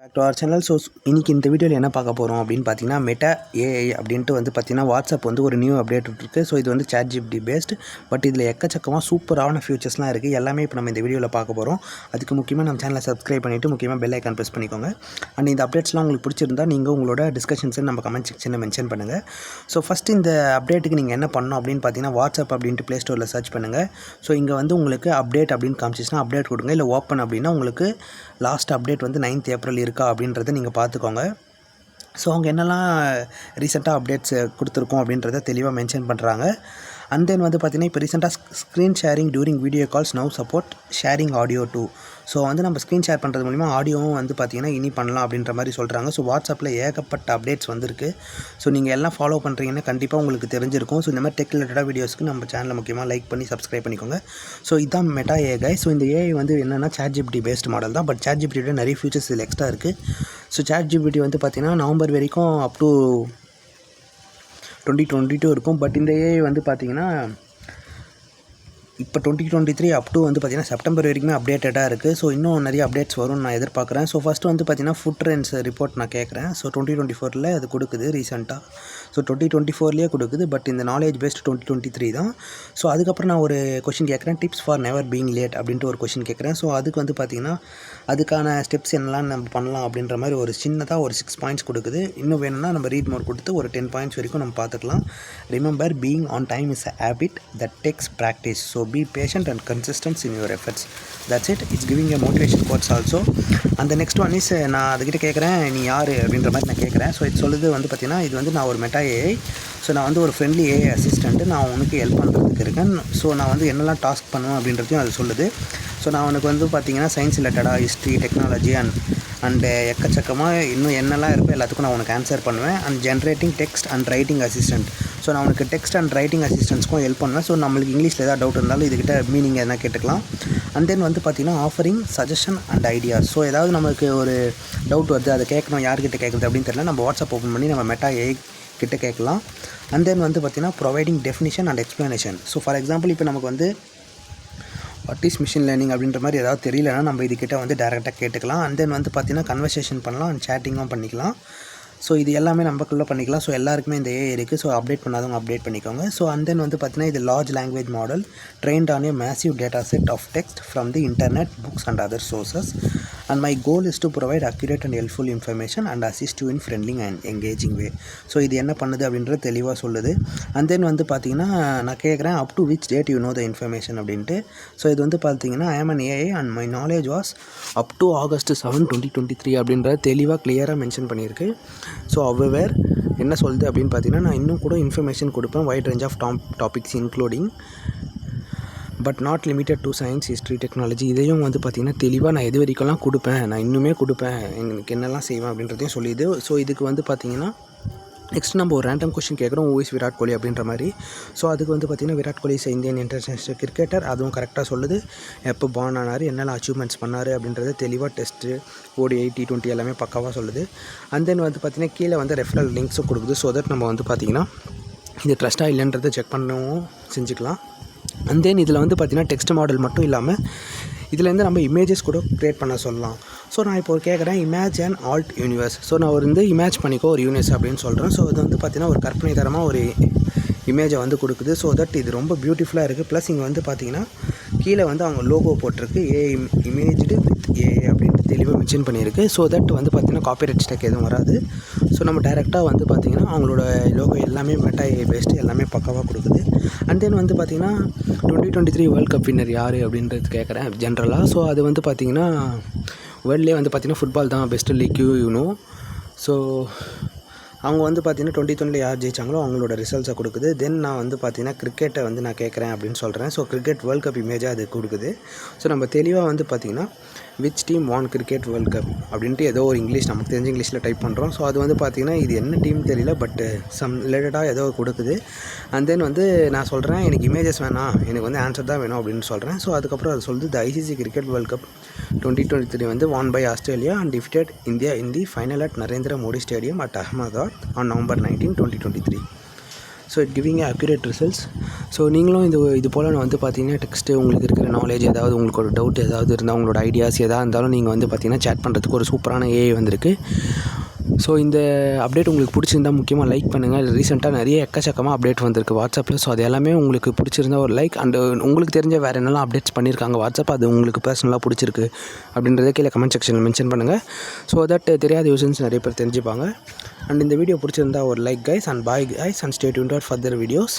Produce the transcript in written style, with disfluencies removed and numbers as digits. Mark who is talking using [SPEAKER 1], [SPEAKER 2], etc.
[SPEAKER 1] Back to our channel. இன்றைக்கி இந்த வீடியோவில் என்ன பார்க்க போகிறோம் அப்படின்னு பார்த்தீங்கன்னா, மெட்டா ஏஐ அப்படின்ட்டு பார்த்தீங்கன்னா வாட்ஸ்அப் ஒரு நியூ அப்டேட் விட்டுருக்கு. ஸோ இது ChatGPT பேஸ்ட். பட் இதில் எக்கச்சக்கமாக சூப்பரான ஃபியூச்சர்ஸ்லாம் இருக்குது. எல்லாமே இப்போ நம்ம இந்த வீடியோவில் பார்க்க போகிறோம். அதுக்கு முக்கியமாக நம்ம சேனலை சப்ஸ்கிரைப் பண்ணிவிட்டு முக்கியமாக பெல் ஐக்கான் ப்ரெஸ் பண்ணிக்கோங்க. அண்ட் இந்த அப்டேட்ஸ்லாம் உங்களுக்கு பிடிச்சிருந்தா நீங்கள் உங்களோட டிஸ்கஷன்ஸை நம்ம கமெண்ட் செக்ஷனில் மென்ஷன் பண்ணுங்கள். ஸோ ஃபஸ்ட்டு இந்த அப்டேட்டுக்கு நீங்கள் என்ன பண்ணணும் அப்படின்னு பார்த்தீங்கன்னா, வாட்ஸ்அப் அப்படின்ட்டு ப்ளே ஸ்டோரில் சர்ச் பண்ணுங்கள். ஸோ இங்கே உங்களுக்கு அப்டேட் அப்படின்னு காமிச்சிச்சுன்னா அப்டேட் கொடுங்க. இல்லை ஓப்பன் அப்படின்னா உங்களுக்கு லாஸ்ட் அப்டேட் 9th ஏப்ரல் இருக்கா அப்படின்றத நீங்கள் பார்த்துக்கோங்க. ஸோ அவங்க என்னெல்லாம் ரீசெண்டாக அப்டேட்ஸ் கொடுத்துருக்கோம் அப்படின்றத தெளிவாக மென்ஷன் பண்ணுறாங்க. அண்ட் தென் பார்த்தீங்கன்னா, இப்போ ரீசெண்டாக screen sharing during video calls now support sharing audio too. So நம்ம ஸ்க்ரீன் ஷேர் பண்ணுறது மூலிமா ஆடியோவும் பார்த்தீங்கன்னா இனி பண்ணலாம் அப்படின்ற மாதிரி சொல்கிறாங்க. ஸோ வாட்ஸ்அப்பில் ஏகப்பட்ட அப்டேட்ஸ் வந்திருக்கு. ஸோ நீங்கள் எல்லாம் ஃபாலோ பண்ணுறீங்கன்னா கண்டிப்பாக உங்களுக்கு தெரிஞ்சிருக்கும். ஸோ இந்த மாதிரி டெக் ரிலேட்டடாக வீடியோஸ்க்கு நம்ம சேனலை முக்கியமாக லைக் பண்ணி சப்ஸ்கிரைப் பண்ணிக்கோங்க. ஸோ இதுதான் மெட்டா ஏஐ. ஸோ இந்த ஏஐ என்னென்னா ChatGPT பேஸ்ட் மாடல் தான். பட் ChatGPT நிறைய ஃபியூச்சர்ஸ் இதில் எக்ஸ்ட்ரா இருக்குது. ஸோ ChatGPT பார்த்தீங்கன்னா நவம்பர் வரைக்கும் அப் டு 2022 இருக்கும். பட் இந்த ஏஐ பார்த்தீங்கன்னா இப்போ 2023 அப் டு பார்த்தீங்கன்னா செப்டம்பர் வரைக்குமே அப்டேட்டடாக இருக்குது. ஸோ இன்னும் நிறைய அப்டேட்ஸ் வரும்னு நான் எதிர்பார்க்குறேன். ஸோ ஃபஸ்ட்டு பார்த்தீங்கன்னா ஃபுட் ட்ரெண்ட்ஸ் ரிப்போர்ட் நான் கேட்குறேன். ஸோ 2024 அது கொடுக்குது ரீசெண்டாக. ஸோ 2024 கொடுக்குது. பட் இந்த நாலேஜ் பேஸ்ட் 2023 தான். ஸோ அதுக்கப்புறம் நான் ஒரு கொஷின் கேட்குறேன். Tips for never being late அப்படின்ட்டு ஒரு கொஷின் கேட்குறேன். ஸோ அதுக்கு பார்த்தீங்கன்னா அதுக்கான ஸ்டெப்ஸ் என்னெல்லாம் நம்ம பண்ணலாம் அப்படின்ற மாதிரி ஒரு சின்னதாக ஒரு 6 பாயிண்ட்ஸ் கொடுக்குது. இன்னும் வேணும்னா நம்ம ரீட் மோர் கொடுத்து ஒரு 10 பாயிண்ட்ஸ் வரைக்கும் நம்ம பார்த்துக்கலாம். Remember being on time is a habit that takes practice. So be patient and consistent in your efforts. That's it. It's giving a motivation quotes also. And the next one is நான் அதுக்கிட்ட கேட்குறேன், நீ யார் அப்படின்ற மாதிரி நான் கேட்குறேன். So இது சொல்லுது பார்த்தீங்கன்னா, இது நான் ஒரு மெட்டா ஏஐ. ஸோ நான் ஒரு ஃப்ரெண்ட்லி ஏஐ அசிஸ்டண்ட்டு. நான் உனக்கு ஹெல்ப் பண்ணுறதுக்கு இருக்கேன். ஸோ நான் என்னெல்லாம் டாஸ்க் பண்ணுவேன் அப்படின்றதையும் அது சொல்லுது. ஸோ நான் உனக்கு பார்த்தீங்கன்னா சயின்ஸ் ரிலேட்டடாக ஹிஸ்ட்ரி, டெக்னாலஜி அண்டு எக்கச்சக்கமாக இன்னும் என்னெல்லாம் இருக்கோ எல்லாத்துக்கும் நான் உனக்கு ஆன்சர் பண்ணுவேன். And generating text and writing assistant. So நான் உனக்கு டெக்ஸ்ட் அண்ட் ரைட்டிங் அசிஸ்டன்ஸ்க்கும் ஹெல்ப் பண்ணுவேன். ஸோ நம்மளுக்கு இங்கிலீஷில் ஏதாவது டவுட் இருந்தாலும் இதுக்கிட்ட மீனிங் எதனா கேட்டுக்கலாம். அண்ட் தென் பார்த்தீங்கன்னா offering suggestion and ideas. So ஏதாவது நமக்கு ஒரு டவுட் வருது, அதை கேட்கணும், யார்கிட்ட கேட்குறது அப்படின்னு தெரியல, நம்ம வாட்ஸ்அப் ஓப்பன் பண்ணி நம்ம மெட்டா ஏஐ கிட்ட கேட்கலாம். அண்ட் தென் பார்த்தீங்கன்னா providing definition and explanation. So for example இப்போ நமக்கு வாட் இஸ் மிஷின் லேர்னிங் அப்படின்ற மாதிரி ஏதாவது தெரியலனா நம்ம இதுக்கிட்ட டேரெக்டாக கேட்டுக்கலாம். அண்ட் தென் பார்த்தீங்கன்னா கன்வர்சேஷன் பண்ணலாம் அண்ட் சேட்டிங்கும் பண்ணிக்கலாம். ஸோ இது எல்லாமே நமக்குள்ளே பண்ணிக்கலாம். ஸோ எல்லாருக்குமே இந்த ஏஐ இருக்குது. ஸோ அப்டேட் பண்ணாதவங்க அப்டேட் பண்ணிக்கோங்க. ஸோ அண்ட் தென் பார்த்தீங்கன்னா இது large language model trained on a massive data set of text from the internet, books and other sources. And my goal is to provide accurate and helpful information and assist you in friendly and engaging way. So இது என்ன பண்ணுது அப்படின்றது தெளிவாக சொல்லுது. And then பார்த்தீங்கன்னா நான் கேட்குறேன், up to which date you know the information அப்படின்ட்டு. ஸோ இது பார்த்தீங்கன்னா I am an AI and my knowledge was up to August 7, 2023 அப்படின்றத தெளிவாக கிளியராக மென்ஷன் பண்ணியிருக்கு. ஸோ அவ்வவேர் என்ன சொல்லுது அப்படின்னு பார்த்தீங்கன்னா, நான் இன்னும் கூட இன்ஃபர்மேஷன் கொடுப்பேன். Wide range of topics including but not limited to science, history, technology. இதையும் பார்த்தீங்கன்னா தெளிவாக நான் எது வரைக்கும்லாம் கொடுப்பேன், நான் இன்னுமே கொடுப்பேன், எனக்கு என்னெல்லாம் செய்வேன் அப்படின்றதையும் சொல்லிது. ஸோ இதுக்கு பார்த்தீங்கன்னா நெக்ஸ்ட் நம்ம ஒரு ரேண்டம் கொஸ்டின் கேட்குறோம், ஹூ இஸ் விராட் கோலி அப்படின்ற மாதிரி. ஸோ அதுக்கு பார்த்தீங்கன்னா Virat Kohli is Indian international cricketer. அதுவும் கரெக்டாக சொல்லுது. எப்போ பார்ன் ஆனார், என்னெல்லாம் அச்சீவ்மெண்ட்ஸ் பண்ணார் அப்படின்றத தெளிவாக டெஸ்ட்டு, ODI, T20 எல்லாமே பக்காவாக சொல்லுது. அண்ட் தென் பார்த்தீங்கன்னா கீழே ரெஃபரல் லிங்க்ஸும் கொடுக்குது. ஸோ தட் நம்ம பார்த்தீங்கன்னா இது ட்ரஸ்ட்டாக இல்லைன்றதை செக் பண்ணவும் செஞ்சுக்கலாம். அண்ட் தென் இதில் பார்த்தீங்கன்னா டெக்ஸ்ட் மாடல் மட்டும் இல்லாமல் இதுலேருந்து நம்ம இமேஜஸ் கூட க்ரியேட் பண்ண சொல்லலாம். ஸோ நான் இப்போ கேட்குறேன், image and alt universe. So நான் இமேஜ் பண்ணிக்கோ ஒரு யூனிவர்ஸ் அப்படின்னு சொல்கிறேன். ஸோ இது பார்த்தீங்கன்னா ஒரு கற்பனை தரமாக ஒரு இமேஜை கொடுக்குது. ஸோ தட் இது ரொம்ப பியூட்டிஃபுல்லாக இருக்குது. ப்ளஸ் இங்கே பார்த்தீங்கன்னா கீழே அவங்க லோகோ போட்டிருக்கு, ஏஐ இமேஜ்டு வித் ஏஐ அப்படின்ட்டு தெளிவாக மென்ஷன் பண்ணியிருக்கு. ஸோ தட் பார்த்தீங்கன்னா காப்பிரைட் ஸ்டேக் எதுவும் வராது. ஸோ நம்ம டேரெக்டாக பார்த்தீங்கன்னா அவங்களோட லோகோ எல்லாமே மெட்டா ஏஐ பேஸ்ட்டு எல்லாமே பக்காவாக கொடுக்குது. அண்ட் தென் பார்த்தீங்கன்னா 2023 வேர்ல்ட் கப் வின்னர் யார் அப்படின்றது கேட்குறேன் ஜென்ரலாக. ஸோ அது பார்த்தீங்கன்னா வேர்ல்ட்லேயே பார்த்தீங்கன்னா ஃபுட்பால் தான் பெஸ்ட்டு லீக் யூனோ. ஸோ அவங்க பார்த்தீங்கன்னா 2020 யார் ஜெயிச்சாங்களோ அவங்களோட ரிசல்ட்ஸை கொடுக்குது. தென் நான் பார்த்தீங்கன்னா கிரிக்கெட்டை நான் கேட்குறேன் அப்படின்னு சொல்கிறேன். ஸோ கிரிக்கெட் வேர்ல்ட் கப் இமேஜாக அது கொடுக்குது. ஸோ நம்ம தெளிவாக பார்த்தீங்கன்னா which team won cricket world cup அப்படின்ட்டு ஏதோ ஒரு இங்கிலீஷ் நமக்கு தெரிஞ்ச இங்கிலீஷில் டைப் பண்ணுறோம். ஸோ அது பார்த்தீங்கன்னா இது என்ன டீம் தெரியல, பட் சம் ரிலேட்டடாக ஏதோ கொடுக்குது. அண்ட் தென் நான் சொல்கிறேன், எனக்கு இமேஜஸ் வேணாம், எனக்கு ஆன்சர் தான் வேணும் அப்படின்னு சொல்கிறேன். ஸோ அதுக்கப்புறம் அது சொல்லுது, the ICC cricket world cup 2023 won by Australia and defeated India in the final at Narendra Modi stadium at Ahmedabad on November 19, 2023. So it giving accurate results. So நீங்களும் இது போல் வந்து பார்த்தீங்கன்னா டெக்ஸ்ட்டு உங்களுக்கு இருக்கிற நாலேஜ் ஏதாவது உங்களுக்கு ஒரு டவுட் ஏதாவது இருந்தால் உங்களோட ஐடியாஸ் எதாக இருந்தாலும் நீங்கள் வந்து பார்த்தீங்கன்னா சேட் பண்ணுறதுக்கு ஒரு சூப்பரான ஏஐ வந்திருக்கு. ஸோ இந்த அப்டேட் உங்களுக்கு பிடிச்சிருந்தா முக்கியமாக லைக் பண்ணுங்கள். ரீசெண்டாக நிறைய எக்கச்சக்கமாக அப்டேட் வந்திருக்கு வாட்ஸ்அப்பில். ஸோ அது எல்லாமே உங்களுக்கு பிடிச்சிருந்தா ஒரு லைக், அண்டு உங்களுக்கு தெரிஞ்ச வேறு என்னெல்லாம் அப்டேட்ஸ் பண்ணியிருக்காங்க வாட்ஸ்அப், அது உங்களுக்கு பர்சனலாக பிடிச்சிருக்கு அப்படின்றத கீழே கமெண்ட் செக்ஷனில் மென்ஷன் பண்ணுங்கள். ஸோ தட் தெரியாத யூசன்ஸ் நிறைய பேர் தெரிஞ்சுப்பாங்க. அண்ட் இந்த வீடியோ பிடிச்சிருந்தா ஒரு like guys, and bye guys, and stay tuned for further videos.